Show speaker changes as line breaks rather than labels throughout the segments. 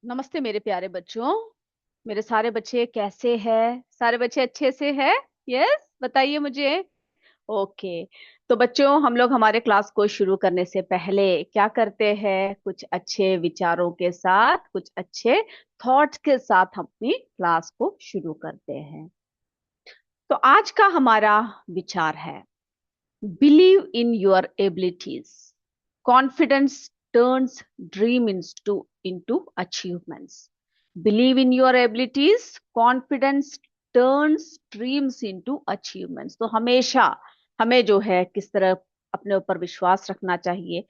नमस्ते मेरे प्यारे बच्चों। मेरे सारे बच्चे कैसे हैं? सारे बच्चे अच्छे से हैं? यस, बताइए मुझे। ओके। तो बच्चों, हम लोग हमारे क्लास को शुरू करने से पहले क्या करते हैं? कुछ अच्छे विचारों के साथ, कुछ अच्छे थॉट्स के साथ अपनी क्लास को शुरू करते हैं। तो आज का हमारा विचार है, believe in your abilities, confidence turns dream into achievements. Believe in your abilities, confidence turns dreams into achievements. तो हमेशा हमें जो है किस तरह अपने ऊपर विश्वास रखना चाहिए।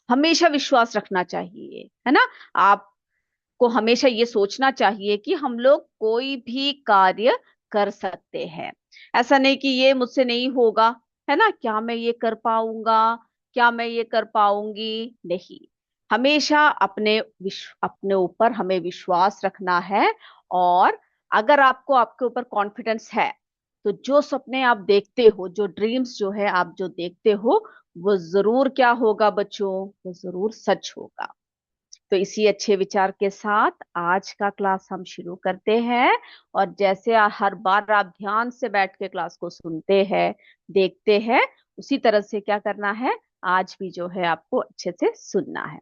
हमेशा विश्वास रखना चाहिए, है ना। आपको हमेशा ये सोचना चाहिए कि हम लोग कोई भी कार्य कर सकते हैं। ऐसा नहीं कि ये मुझसे नहीं होगा, है ना, क्या मैं ये कर पाऊंगा, क्या मैं ये कर पाऊंगी। नहीं, हमेशा अपने ऊपर हमें विश्वास रखना है। और अगर आपको आपके ऊपर कॉन्फिडेंस है, तो जो सपने आप देखते हो, जो ड्रीम्स जो है आप जो देखते हो, वो जरूर क्या होगा बच्चों? वो जरूर सच होगा। तो इसी अच्छे विचार के साथ आज का क्लास हम शुरू करते हैं। और जैसे हर बार आप ध्यान से बैठ के क्लास को सुनते हैं, देखते हैं, उसी तरह से क्या करना है, आज भी जो है आपको अच्छे से सुनना है।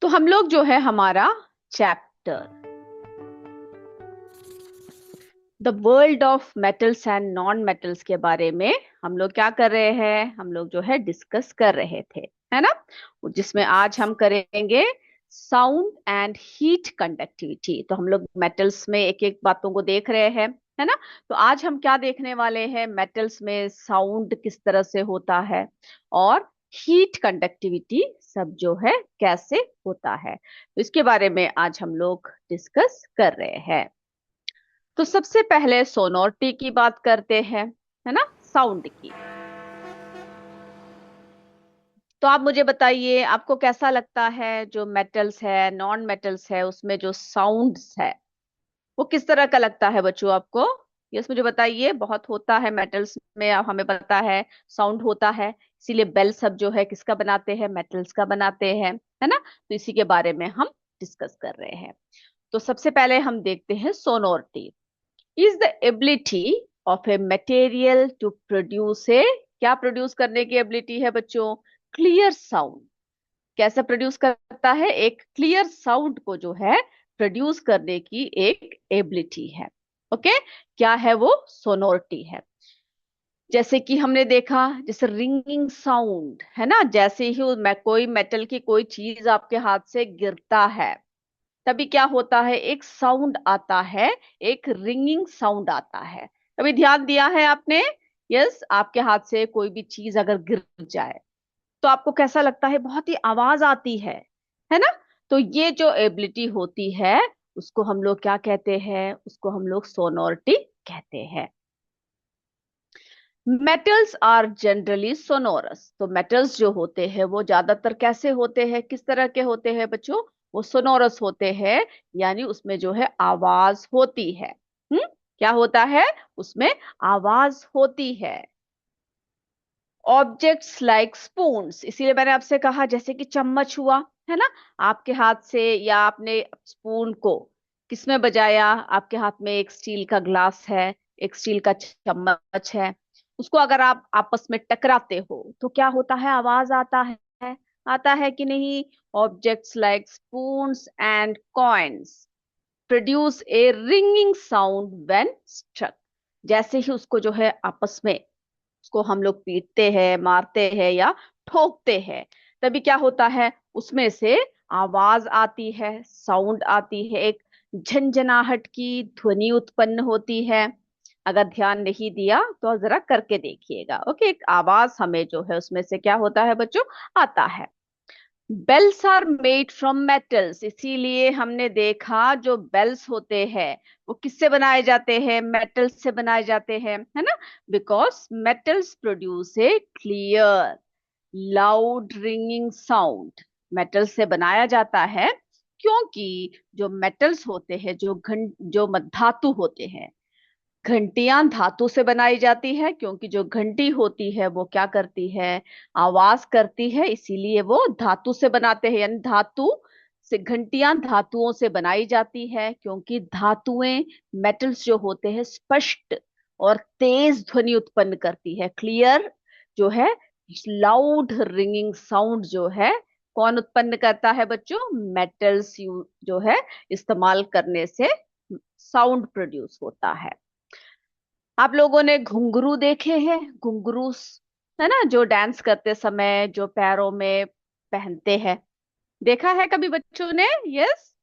तो हम लोग जो है हमारा chapter the world of metals and non metals के बारे में हम लोग क्या कर रहे हैं? हम लोग जो है डिस्कस कर रहे थे, है ना। जिसमें आज हम करेंगे साउंड एंड हीट कंडक्टिविटी। तो हम लोग मेटल्स में एक एक बातों को देख रहे हैं, है ना। तो आज हम क्या देखने वाले हैं? मेटल्स में साउंड किस तरह से होता है, और हीट कंडक्टिविटी सब जो है कैसे होता है, तो इसके बारे में आज हम लोग डिस्कस कर रहे हैं। तो सबसे पहले सोनोरिटी की बात करते हैं, है ना, साउंड की। तो आप मुझे बताइए, आपको कैसा लगता है जो मेटल्स है, नॉन मेटल्स है, उसमें जो साउंड्स है वो किस तरह का लगता है बच्चों आपको? यस, मुझे बताइए। बहुत होता है मेटल्स में, अब हमें पता है साउंड होता है, इसीलिए बेल सब जो है किसका बनाते हैं? मेटल्स का बनाते हैं, है ना। तो इसी के बारे में हम डिस्कस कर रहे हैं। तो सबसे पहले हम देखते हैं sonority is the ability of a material to produce a, क्या प्रोड्यूस करने की एबिलिटी है बच्चों? Clear sound. कैसा प्रोड्यूस करता है? एक क्लियर साउंड को जो है प्रोड्यूस करने की एक एबिलिटी है। ओके, क्या है वो? सोनोरिटी है। जैसे कि हमने देखा, जैसे रिंगिंग साउंड, है ना। जैसे ही कोई मेटल की कोई चीज आपके हाथ से गिरता है, तभी क्या होता है? एक साउंड आता है, एक रिंगिंग साउंड आता है। कभी ध्यान दिया है आपने? यस, आपके हाथ से कोई भी चीज अगर गिर जाए तो आपको कैसा लगता है? बहुत ही आवाज आती है ना। तो ये जो एबिलिटी होती है, उसको हम लोग क्या कहते हैं? उसको हम लोग सोनोरिटी कहते हैं। Metals are generally sonorous. तो मेटल्स जो होते हैं वो ज्यादातर कैसे होते हैं? किस तरह के होते हैं बच्चों? वो सोनोरस होते हैं, यानी उसमें जो है आवाज होती है। क्या होता है? उसमें आवाज होती है। ऑब्जेक्ट्स लाइक स्पून्स, इसीलिए मैंने आपसे कहा जैसे कि चम्मच हुआ, है ना। आपके हाथ से या आपने स्पून को किसमें बजाया? आपके हाथ में एक स्टील का ग्लास है, एक स्टील का चम्मच है, उसको अगर आप आपस में टकराते हो तो क्या होता है? आवाज आता है, आता है कि नहीं? Objects like spoons and coins produce a ringing sound when struck. जैसे ही उसको जो है आपस में, उसको हम लोग पीटते हैं, मारते हैं या ठोकते हैं, तभी क्या होता है? उसमें से आवाज आती है, साउंड आती है, एक झंझनाहट की ध्वनि उत्पन्न होती है। अगर ध्यान नहीं दिया तो जरा करके देखिएगा। ओके, एक आवाज हमें जो है उसमें से क्या होता है बच्चों? आता है। Bells are made from metals, इसीलिए हमने देखा जो बेल्स होते हैं वो किससे बनाए जाते हैं? मेटल्स से बनाए जाते हैं, है ना। Because metals produce a clear loud ringing sound. Metal से बनाया जाता है क्योंकि जो मेटल्स होते हैं, जो धातु होते हैं, घंटियां धातु से बनाई जाती है, क्योंकि जो घंटी होती है वो क्या करती है? आवाज करती है, इसीलिए वो धातु से बनाते हैं, यानी धातु घंटियां धातुओं से बनाई जाती है क्योंकि धातुएं, मेटल्स जो होते हैं, स्पष्ट और तेज ध्वनि उत्पन्न करती है, क्लियर जो है, लाउड रिंगिंग साउंड जो है, कौन उत्पन्न करता है बच्चों? मेटल्स जो है इस्तेमाल करने से साउंड प्रोड्यूस होता है। आप लोगों ने घुंघरू देखे हैं? घुंघरू है ना, जो डांस करते समय जो पैरों में पहनते हैं, देखा है कभी बच्चों ने? यस,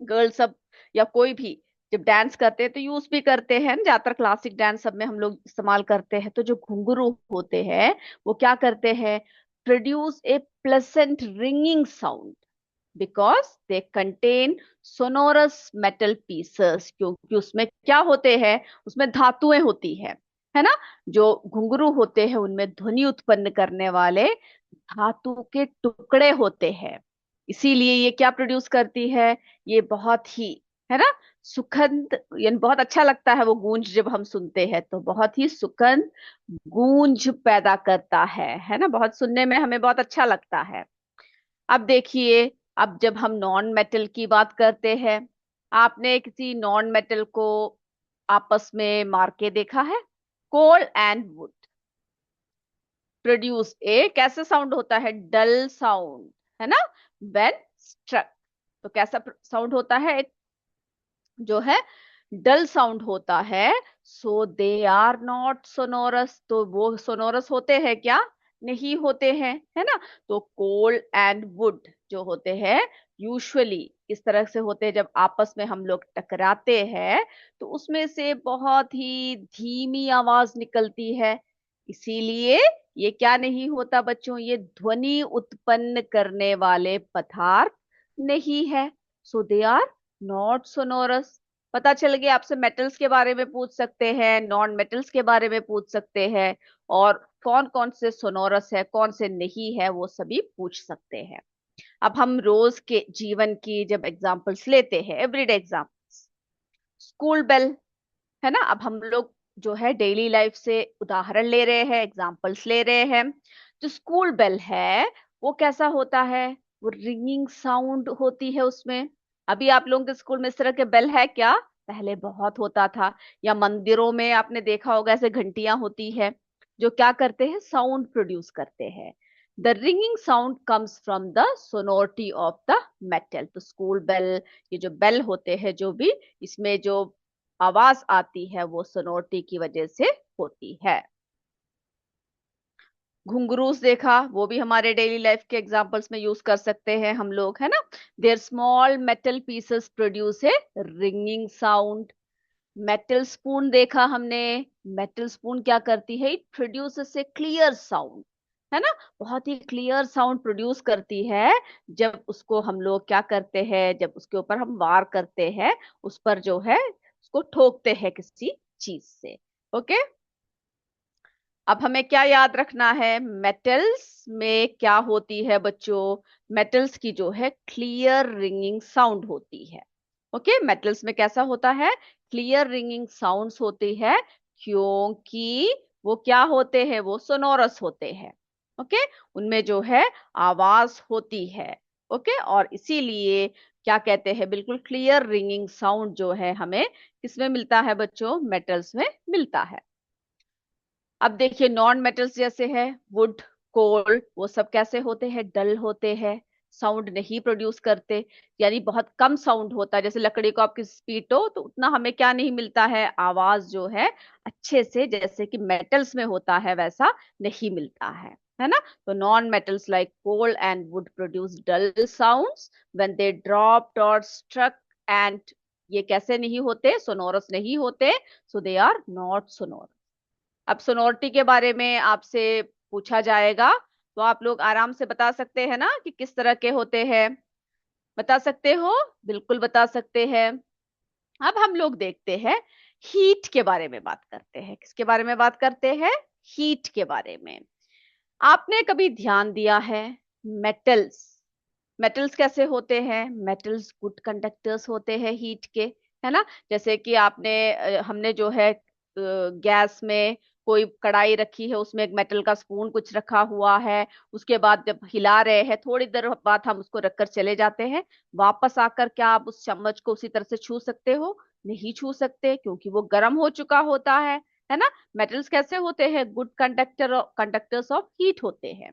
गर्ल्स सब या कोई भी जब डांस करते हैं तो यूज भी करते हैं, ज्यादातर क्लासिक डांस सब में हम लोग इस्तेमाल करते हैं। तो जो घुंघरू होते हैं वो क्या करते हैं? Produce a pleasant ringing sound because they contain sonorous metal pieces, क्योंकि उसमें क्या होते हैं? उसमें धातुएं होती है ना। जो घुंघरू होते हैं उनमें ध्वनि उत्पन्न करने वाले धातु के टुकड़े होते हैं, इसीलिए ये क्या प्रोड्यूस करती है? ये बहुत ही, है ना, सुखद, यानी बहुत अच्छा लगता है वो गूंज, जब हम सुनते हैं तो बहुत ही सुखद गूंज पैदा करता है ना, बहुत सुनने में हमें बहुत अच्छा लगता है। अब देखिए, अब जब हम नॉन मेटल की बात करते हैं, आपने किसी नॉन मेटल को आपस में मार के देखा है? कोल एंड वुड प्रोड्यूस ए कैसे साउंड होता है? डल साउंड, है ना, व्हेन स्ट्रक। तो कैसा साउंड होता है? एक जो है डल साउंड होता है। सो दे आर नॉट सोनोरस, तो वो सोनोरस होते हैं क्या? नहीं होते हैं, है ना। तो कोल एंड वुड जो होते हैं यूजुअली इस तरह से होते हैं, जब आपस में हम लोग टकराते हैं तो उसमें से बहुत ही धीमी आवाज निकलती है, इसीलिए ये क्या नहीं होता बच्चों? ये ध्वनि उत्पन्न करने वाले पदार्थ नहीं है। सो दे आर नॉट सोनोरस। पता चल गया। आपसे मेटल्स के बारे में पूछ सकते हैं, नॉन मेटल्स के बारे में पूछ सकते हैं, और कौन कौन से सोनोरस है, कौन से नहीं है, वो सभी पूछ सकते हैं। अब हम रोज के जीवन की जब एग्जांपल्स लेते हैं, एवरीडे एग्जांपल्स, स्कूल बेल, है ना। अब हम लोग जो है डेली लाइफ से उदाहरण ले रहे हैं, एग्जांपल्स ले रहे हैं। जो स्कूल बेल है वो कैसा होता है? वो रिंगिंग साउंड होती है उसमें। अभी आप लोगों के स्कूल में इस तरह के बेल है क्या? पहले बहुत होता था। या मंदिरों में आपने देखा होगा ऐसे घंटियां होती है जो क्या करते हैं? साउंड प्रोड्यूस करते हैं। The ringing sound comes from the sonority of the metal. तो स्कूल बेल, ये जो बेल होते हैं जो भी, इसमें जो आवाज आती है वो सोनोरिटी की वजह से होती है। घुंघरूस देखा, वो भी हमारे डेली लाइफ के एग्जांपल्स में यूज कर सकते हैं हम लोग, है ना। There small metal pieces produce a ringing sound. Metal spoon देखा हमने। मेटल स्पून क्या करती है? It produces a clear sound, है ना, बहुत ही क्लियर साउंड प्रोड्यूस करती है। जब उसको हम लोग क्या करते हैं? जब उसके ऊपर हम वार करते हैं, उस पर जो है उसको ठोकते हैं किसी चीज से। ओके। अब हमें क्या याद रखना है? मेटल्स में क्या होती है बच्चों? मेटल्स की जो है क्लियर रिंगिंग साउंड होती है। ओके, मेटल्स में कैसा होता है? क्लियर रिंगिंग साउंड्स होती है, क्योंकि वो क्या होते हैं? वो सोनोरस होते हैं। ओके, उनमें जो है आवाज होती है। ओके, और इसीलिए क्या कहते हैं? बिल्कुल क्लियर रिंगिंग साउंड जो है हमें किसमें मिलता है बच्चों? मेटल्स में मिलता है। अब देखिए नॉन मेटल्स जैसे है वुड, कोल, वो सब कैसे होते हैं? डल होते हैं, साउंड नहीं प्रोड्यूस करते, यानी बहुत कम साउंड होता है। जैसे लकड़ी को आप किसी पीटो तो उतना हमें क्या नहीं मिलता है? आवाज जो है अच्छे से, जैसे कि मेटल्स में होता है वैसा नहीं मिलता है ना। तो non metals like coal and wood produce dull sounds when they dropped और स्ट्रक, एंड ये कैसे नहीं होते? सोनोरस नहीं होते। So they are not sonorous. अब सोनोरिटी के बारे में आपसे पूछा जाएगा तो आप लोग आराम से बता सकते हैं ना कि किस तरह के होते हैं? बता सकते हो? बिल्कुल बता सकते हैं। अब हम लोग देखते हैं, हीट के बारे में बात करते हैं। किसके बारे में बात करते हैं? हीट के बारे में। आपने कभी ध्यान दिया है? मेटल्स, मेटल्स कैसे होते हैं? मेटल्स गुड कंडक्टर्स होते हैं हीट के, है ना। जैसे कि हमने जो है गैस में कोई कढ़ाई रखी है, उसमें एक मेटल का स्पून कुछ रखा हुआ है, उसके बाद जब हिला रहे हैं थोड़ी देर बाद हम उसको रखकर चले जाते हैं, वापस आकर क्या आप उस चम्मच को उसी तरह से छू सकते हो? नहीं छू सकते, क्योंकि वो गर्म हो चुका होता है ना। मेटल्स कैसे होते हैं? गुड कंडक्टर्स ऑफ हीट होते हैं।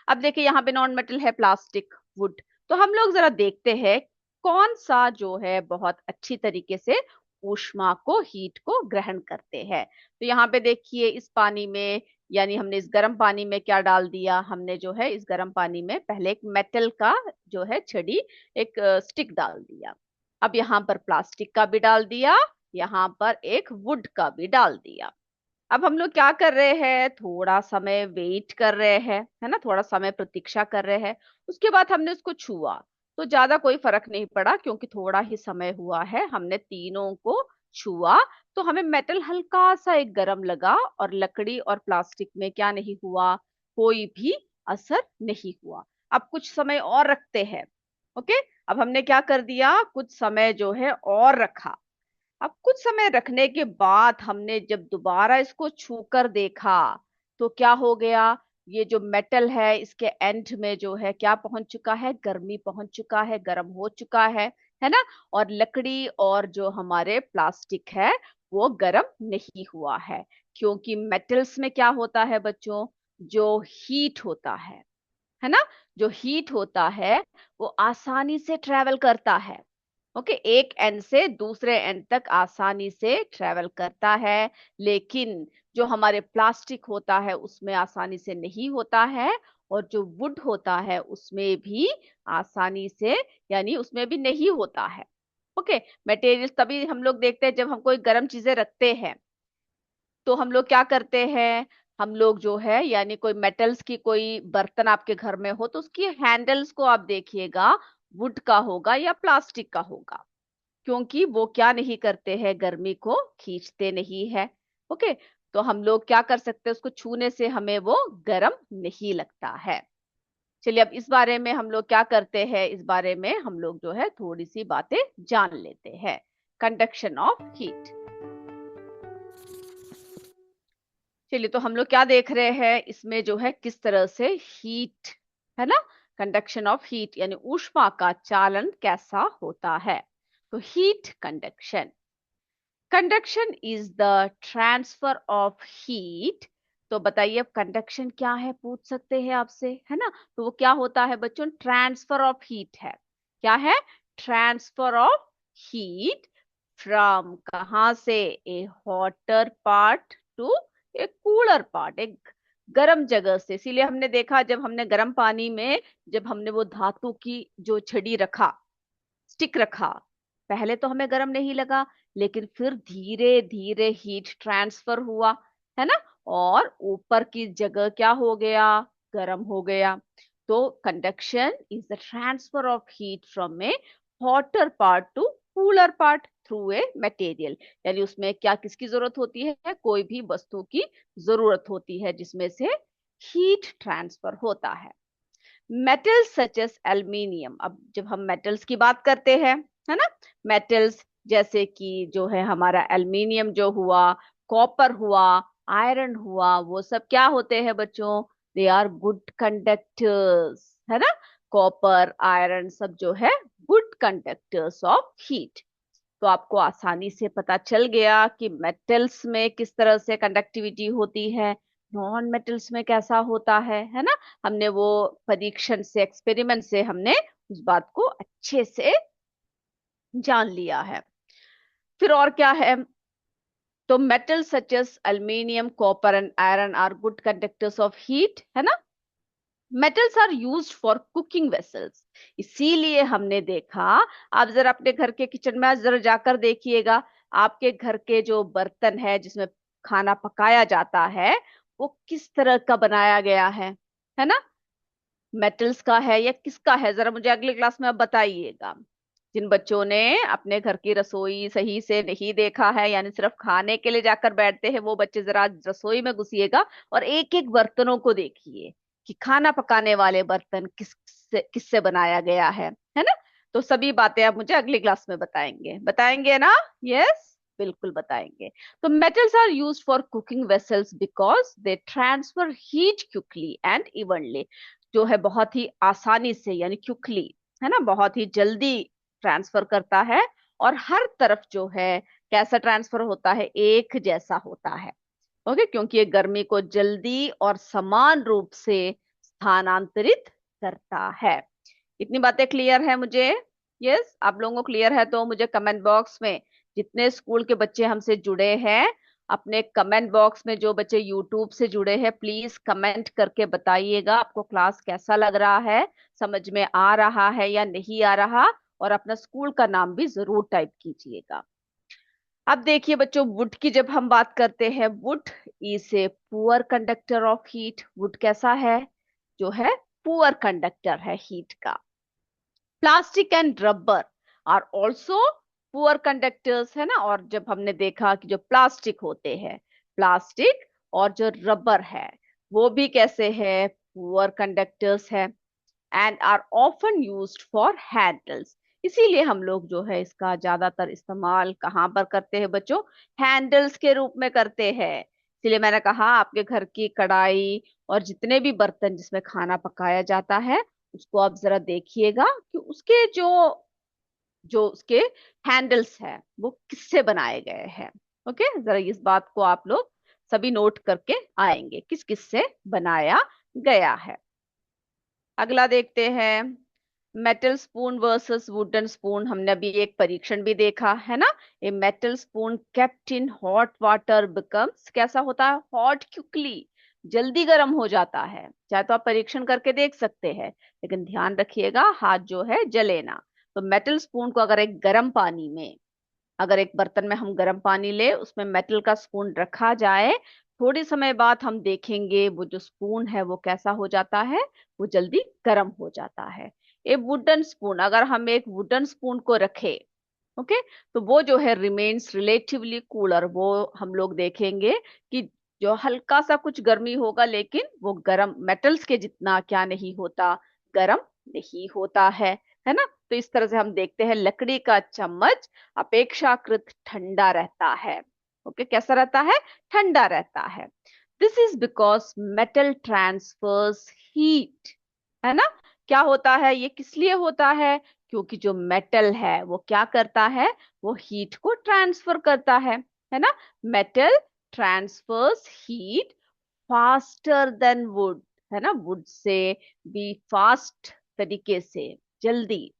अब देखिए यहाँ पे नॉन मेटल है प्लास्टिक, वुड। तो हम लोग जरा देखते हैं कौन सा जो है बहुत अच्छी तरीके से ऊष्मा को, हीट को ग्रहण करते हैं। तो यहाँ पे देखिए इस पानी में, यानी हमने इस गर्म पानी में क्या डाल दिया, हमने जो है इस गर्म पानी में पहले एक मेटल का जो है छड़ी, एक स्टिक डाल दिया। अब यहाँ पर प्लास्टिक का भी डाल दिया, यहाँ पर एक वुड का भी डाल दिया। अब हम लोग क्या कर रहे हैं, थोड़ा समय वेट कर रहे हैं, है ना, थोड़ा समय प्रतीक्षा कर रहे हैं। उसके बाद हमने उसको छुआ, तो ज्यादा कोई फर्क नहीं पड़ा, क्योंकि थोड़ा ही समय हुआ है, हमने तीनों को छुआ। तो हमें मेटल हल्का सा एक गरम लगा, और लकड़ी और प्लास्टिक में क्या नहीं हुआ, कोई भी असर नहीं हुआ। अब कुछ समय और रखते हैं। ओके, अब हमने क्या कर दिया, कुछ समय जो है और रखा। अब कुछ समय रखने के बाद हमने जब दोबारा इसको छूकर देखा, तो क्या हो गया, ये जो मेटल है इसके एंड में जो है क्या पहुंच चुका है, गर्मी पहुंच चुका है, गर्म हो चुका है ना। और लकड़ी और जो हमारे प्लास्टिक है वो गर्म नहीं हुआ है, क्योंकि मेटल्स में क्या होता है बच्चों, जो हीट होता है ना, जो हीट होता है वो आसानी से ट्रेवल करता है। ओके, एक एंड से दूसरे एंड तक आसानी से ट्रेवल करता है। लेकिन जो हमारे प्लास्टिक होता है उसमें आसानी से नहीं होता है, और जो वुड होता है उसमें भी आसानी से, यानी उसमें भी नहीं होता है। ओके, मटेरियल तभी हम लोग देखते हैं जब हम कोई गर्म चीजें रखते हैं, तो हम लोग क्या करते हैं, हम लोग जो है यानी कोई मेटल्स की कोई बर्तन आपके घर में हो, तो उसकी हैंडल्स को आप देखिएगा, वुड का होगा या प्लास्टिक का होगा, क्योंकि वो क्या नहीं करते हैं, गर्मी को खींचते नहीं है। ओके, तो हम लोग क्या कर सकते हैं, उसको छूने से हमें वो गर्म नहीं लगता है। चलिए अब इस बारे में हम लोग क्या करते हैं, इस बारे में हम लोग जो है थोड़ी सी बातें जान लेते हैं। Conduction of heat. चलिए, तो हम लोग क्या देख रहे हैं इसमें जो है, किस तरह से हीट, है ना, कंडक्शन ऑफ हीट यानी ऊष्मा का चालन कैसा होता है। तो heat conduction, conduction is the transfer of heat. तो बताइए अब कंडक्शन क्या है, पूछ सकते हैं आपसे, है ना। तो वो क्या होता है बच्चों, ट्रांसफर ऑफ हीट है। क्या है, ट्रांसफर ऑफ हीट फ्रॉम, कहां से, ए हॉटर पार्ट टू ए कूलर पार्ट, एक गर्म जगह से। इसीलिए हमने देखा जब हमने गर्म पानी में, जब हमने वो धातु की जो छड़ी रखा, स्टिक रखा, पहले तो हमें गर्म नहीं लगा, लेकिन फिर धीरे धीरे हीट ट्रांसफर हुआ, है ना, और ऊपर की जगह क्या हो गया, गर्म हो गया। तो conduction is the transfer of heat from A hotter part two cooler part through a material. यानी उसमें क्या, किसकी जरूरत होती है, कोई भी वस्तु की जरूरत होती है जिसमें से हीट ट्रांसफर होता है। मेटल्स सच एस एल्यूमिनियम, अब जब हम मेटल्स की बात करते हैं, है ना, मेटल्स जैसे कि जो है हमारा एल्यूमिनियम जो हुआ, कॉपर हुआ, आयरन हुआ, वो सब क्या होते हैं बच्चों, दे आर गुड कंडक्टर्स, है ना। कॉपर आयरन सब जो है गुड कंडक्टर्स ऑफ हीट। तो आपको आसानी से पता चल गया कि मेटल्स में किस तरह से कंडक्टिविटी होती है, नॉन मेटल्स में कैसा होता है ना। हमने वो परीक्षण से, एक्सपेरिमेंट से हमने उस बात को अच्छे से जान लिया है। फिर और क्या है, तो metal such as aluminium copper and iron are good conductors of heat, है ना। Metals are used for cooking vessels, इसीलिए हमने देखा, आप जरा अपने घर के किचन में जरा जाकर देखिएगा, आपके घर के जो बर्तन है जिसमें खाना पकाया जाता है, वो किस तरह का बनाया गया है ना, मेटल्स का है या किसका है, जरा मुझे अगली क्लास में आप बताइएगा। जिन बच्चों ने अपने घर की रसोई सही से नहीं देखा है, यानी सिर्फ खाने के लिए जाकर बैठते हैं, वो बच्चे जरा रसोई में घुसिएगा और एक एक बर्तनों को देखिए कि खाना पकाने वाले बर्तन किससे बनाया गया है ना। तो सभी बातें आप मुझे अगली क्लास में बताएंगे, बताएंगे ना? यस, बिल्कुल बताएंगे। तो metals are used for cooking vessels because they transfer heat quickly and evenly. जो है बहुत ही आसानी से, यानी क्विकली, है ना, बहुत ही जल्दी ट्रांसफर करता है। और हर तरफ जो है कैसा ट्रांसफर होता है, एक जैसा होता है। ओके, क्योंकि ये गर्मी को जल्दी और समान रूप से स्थानांतरित करता है। इतनी बातें क्लियर है मुझे? यस, आप लोगों को क्लियर है तो मुझे कमेंट बॉक्स में, जितने स्कूल के बच्चे हमसे जुड़े हैं, अपने कमेंट बॉक्स में, जो बच्चे यूट्यूब से जुड़े हैं, प्लीज कमेंट करके बताइएगा आपको क्लास कैसा लग रहा है, समझ में आ रहा है या नहीं आ रहा। और अपना स्कूल का नाम भी जरूर टाइप कीजिएगा। अब देखिए बच्चों, वुड की जब हम बात करते हैं, wood is a poor conductor of heat. Wood कैसा है? जो है पुअर कंडक्टर है हीट का। Plastic and rubber are also poor conductors, है ना। और जब हमने देखा कि जो प्लास्टिक होते हैं, प्लास्टिक और जो रबर है, वो भी कैसे है? पुअर कंडक्टर्स है। And are often used for handles. इसीलिए हम लोग जो है इसका ज्यादातर इस्तेमाल कहाँ पर करते हैं बच्चों? हैंडल्स के रूप में करते हैं। इसीलिए मैंने कहा आपके घर की कढ़ाई और जितने भी बर्तन जिसमें खाना पकाया जाता है, उसको आप जरा देखिएगा कि उसके जो जो उसके हैंडल्स है वो किससे बनाए गए हैं। ओके, जरा इस बात को आप लोग सभी नोट करके आएंगे, किस किस से बनाया गया है। अगला देखते हैं, metal spoon versus wooden spoon. हमने अभी एक परीक्षण भी देखा है ना। A metal spoon kept in hot water becomes, कैसा होता है? हॉट क्विकली, जल्दी गर्म हो जाता है। चाहे तो आप परीक्षण करके देख सकते हैं, लेकिन ध्यान रखिएगा हाथ जो है जले ना। तो मेटल स्पून को अगर एक गर्म पानी में, अगर एक बर्तन में हम गर्म पानी ले, उसमें मेटल का स्पून रखा जाए, थोड़ी समय बाद हम देखेंगे वो जो स्पून है वो कैसा हो जाता है? वो जल्दी गर्म हो जाता है। ए वुडन स्पून, अगर हम एक वुडन स्पून को रखे, ओके, तो वो जो है रिमेन्स रिलेटिवली कूलर। वो हम लोग देखेंगे कि जो हल्का सा कुछ गर्मी होगा, लेकिन वो गर्म मेटल्स के जितना क्या नहीं होता? गर्म नहीं होता है ना। तो इस तरह से हम देखते हैं लकड़ी का चम्मच अपेक्षाकृत ठंडा रहता है। ओके, कैसा रहता है? ठंडा रहता है। This is because metal transfers heat, है ना। क्या होता है ये? किस लिए होता है? क्योंकि जो मेटल है वो क्या करता है? वो हीट को ट्रांसफर करता है ना। Metal transfers heat faster than wood, है ना। वुड से भी फास्ट तरीके से, जल्दी,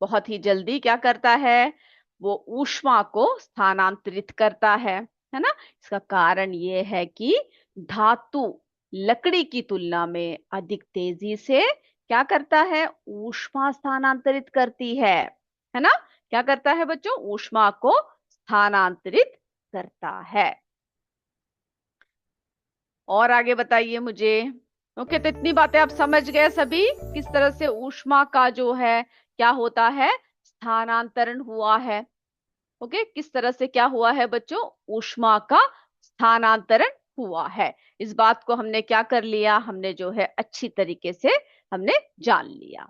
बहुत ही जल्दी क्या करता है? वो ऊष्मा को स्थानांतरित करता है ना। इसका कारण ये है कि धातु लकड़ी की तुलना में अधिक तेजी से क्या करता है? ऊष्मा स्थानांतरित करती है ना। क्या करता है बच्चों? ऊष्मा को स्थानांतरित करता है। और आगे बताइए मुझे। ओके, तो इतनी बातें आप समझ गए सभी, किस तरह से ऊष्मा का जो है क्या होता है? स्थानांतरण हुआ है। ओके, किस तरह से क्या हुआ है बच्चों? ऊष्मा का स्थानांतरण हुआ है। इस बात को हमने क्या कर लिया? हमने जो है अच्छी तरीके से हमने जान लिया।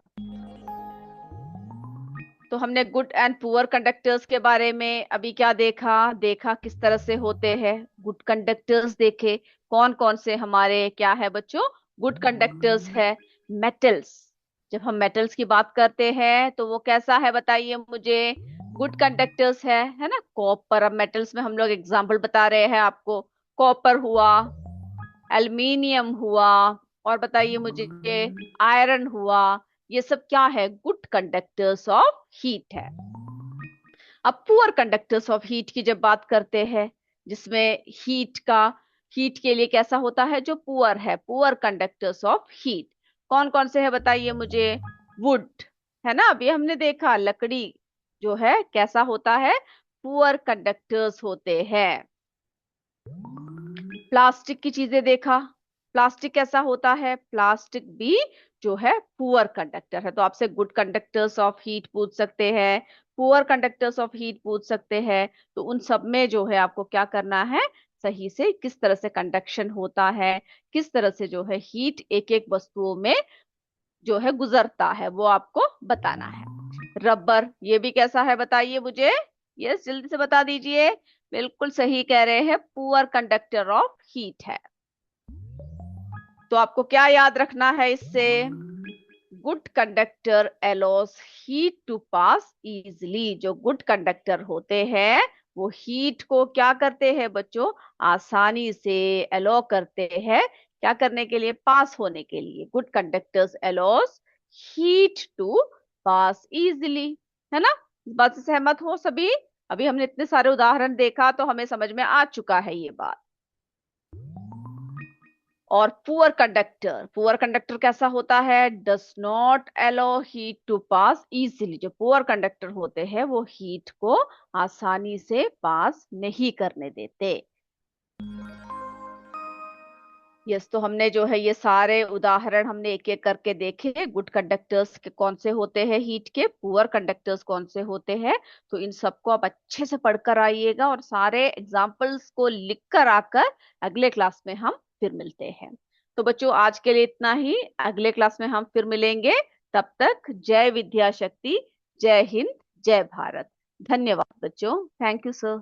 तो हमने गुड एंड पुअर कंडक्टर्स के बारे में अभी क्या देखा? देखा किस तरह से होते हैं गुड कंडक्टर्स। देखे कौन कौन से हमारे क्या है बच्चों? गुड कंडक्टर्स है। मेटल्स, जब हम मेटल्स की बात करते हैं तो वो कैसा है बताइए मुझे? गुड कंडक्टर्स है ना। कॉपर, अब मेटल्स में हम लोग एग्जाम्पल बता रहे हैं आपको। कॉपर हुआ, एल्यूमिनियम हुआ, और बताइए मुझे, आयरन हुआ। ये सब क्या है? गुड कंडक्टर्स ऑफ हीट है। अब पुअर कंडक्टर्स ऑफ हीट की जब बात करते हैं, जिसमें हीट के लिए कैसा होता है? जो पुअर है, पुअर कंडक्टर्स ऑफ हीट कौन कौन से है बताइए मुझे? वुड, है ना। अभी हमने देखा लकड़ी जो है कैसा होता है? पुअर कंडक्टर्स होते हैं। प्लास्टिक की चीजें देखा, प्लास्टिक कैसा होता है? प्लास्टिक भी जो है पुअर कंडक्टर है। तो आपसे गुड कंडक्टर्स ऑफ हीट पूछ सकते हैं, पुअर कंडक्टर्स ऑफ हीट पूछ सकते हैं। तो उन सब में जो है आपको क्या करना है? सही से किस तरह से कंडक्शन होता है, किस तरह से जो है हीट एक एक वस्तुओं में जो है गुजरता है, वो आपको बताना है। रबर, ये भी कैसा है बताइए मुझे? यस, जल्दी से बता दीजिए। बिल्कुल सही कह रहे हैं, पुअर कंडक्टर ऑफ हीट है। तो आपको क्या याद रखना है इससे? Good conductor allows heat to pass easily. जो गुड कंडक्टर होते हैं वो हीट को क्या करते हैं बच्चों? आसानी से अलो करते हैं। क्या करने के लिए? पास होने के लिए। Good conductors allows heat to pass easily. है ना? इस बात से सहमत हो सभी? अभी हमने इतने सारे उदाहरण देखा तो हमें समझ में आ चुका है ये बात। और पुअर कंडक्टर कैसा होता है? Does not allow heat to pass easily. जो पुअर कंडक्टर होते हैं वो हीट को आसानी से पास नहीं करने देते। यस, तो हमने जो है ये सारे उदाहरण हमने एक एक करके देखे। गुड कंडक्टर्स के कौन से होते हैं हीट के, पुअर कंडक्टर्स कौन से होते हैं। तो इन सबको आप अच्छे से पढ़कर आइएगा और सारे एग्जाम्पल्स को लिख कर आकर अगले क्लास में हम फिर मिलते हैं। तो बच्चों आज के लिए इतना ही। अगले क्लास में हम फिर मिलेंगे। तब तक जय विद्या शक्ति, जय हिंद, जय भारत। धन्यवाद बच्चों। Thank you sir.